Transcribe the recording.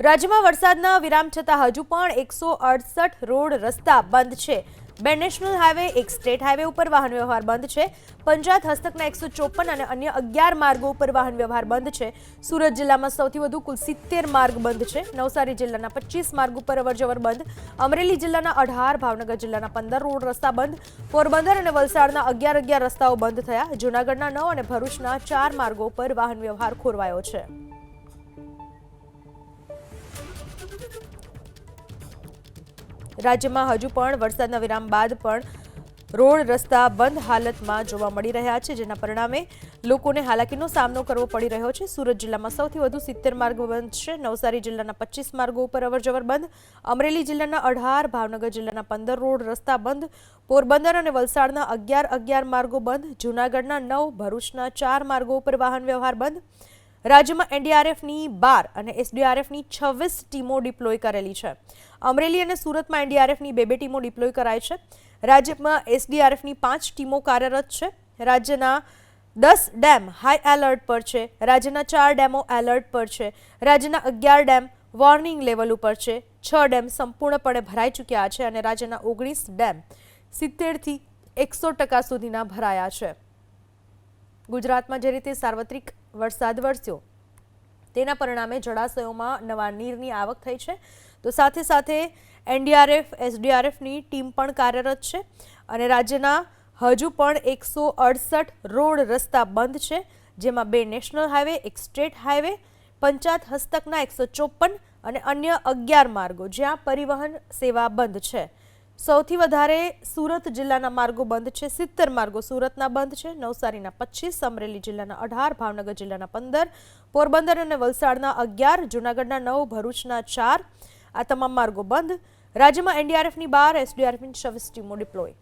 રાજ્યમાં વરસાદના વિરામ છતાં હજુ પણ 168 રોડ રસ્તા બંધ છે। 2 નેશનલ હાઈવે, 1 સ્ટેટ હાઈવે ઉપર વાહન વ્યવહાર બંધ છે। પંચાયત હસ્તકના 154 અને અન્ય 11 માર્ગો ઉપર વાહન વ્યવહાર બંધ છે। સુરત જિલ્લામાં સૌથી વધુ કુલ 70 માર્ગ બંધ છે। નવસારી જિલ્લાના 25 માર્ગ ઉપર અવરજવર બંધ। અમરેલી જિલ્લાના 18, ભાવનગર જિલ્લાના 15 રોડ રસ્તા બંધ। પોરબંદર અને વલસાડના 11 રસ્તાઓ બંધ થયા। જૂનાગઢના 9 અને ભરૂચના 4 માર્ગો પર વાહન વ્યવહાર ખોરવાયો છે। રાજ્યમાં હજુ પણ વરસાદના વિરામ બાદ પણ રોડ રસ્તા બંધ હાલતમાં જોવા મળી રહ્યા છે, જેના પરિણામે લોકોને હાલાકીનો સામનો કરવો પડી રહ્યો છે। સુરત જિલ્લામાં સૌથી વધુ 70 માર્ગ બંધ છે। નવસારી જિલ્લાના 25 માર્ગો ઉપર અવરજવર બંધ। અમરેલી જિલ્લાના 18, ભાવનગર જિલ્લાના 15 રોડ રસ્તા બંધ। પોરબંદર અને વલસાડના 11 માર્ગો બંધ। જૂનાગઢના 9, ભરૂચના 4 માર્ગો ઉપર વાહન વ્યવહાર બંધ। રાજ્યમાં એનડીઆરએફની 12 અને એસડીઆરએફની 26 ટીમો ડિપ્લોય કરેલી છે। અમરેલી અને સુરતમાં એનડીઆરએફની 2 ટીમો ડિપ્લોય કરાઈ છે। રાજ્યમાં એસડીઆરએફની 5 ટીમો કાર્યરત છે। રાજ્યના 10 ડેમ હાઈ એલર્ટ પર છે। રાજ્યના 4 ડેમો એલર્ટ પર છે। રાજ્યના 11 ડેમ વોર્નિંગ લેવલ ઉપર છે। 6 ડેમ સંપૂર્ણપણે ભરાઈ ચૂક્યા છે અને રાજ્યના 19 ડેમ 70 થી 100% સુધીના ભરાયા છે। ગુજરાતમાં જે રીતે સાર્વત્રિક વરસાદ વરસ્યો તેના પરિણામે જળાશયોમાં નવા નીરની આવક થઈ છે, તો સાથે સાથે એનડીઆરએફ, એસડીઆરએફની ટીમ પણ કાર્યરત છે અને રાજ્યના હજુ પણ 168 રોડ રસ્તા બંધ છે, જેમાં 2 national highway, 1 state highway, panchayat હસ્તકના 154 અને અન્ય 11 માર્ગો જ્યાં પરિવહન સેવા બંધ છે। સૌથી વધારે સુરત જિલ્લાના માર્ગો બંધ છે। 70 માર્ગો સુરતના બંધ છે। નવસારીના 25, અમરેલી જિલ્લાના 18, ભાવનગર જિલ્લાના 15, પોરબંદર અને વલસાડના 11, જૂનાગઢના 9, ભરૂચના 4 આ તમામ માર્ગો બંધ। રાજ્યમાં એનડીઆરએફની 12, એસડીઆરએફની 26 ટીમો ડિપ્લોય।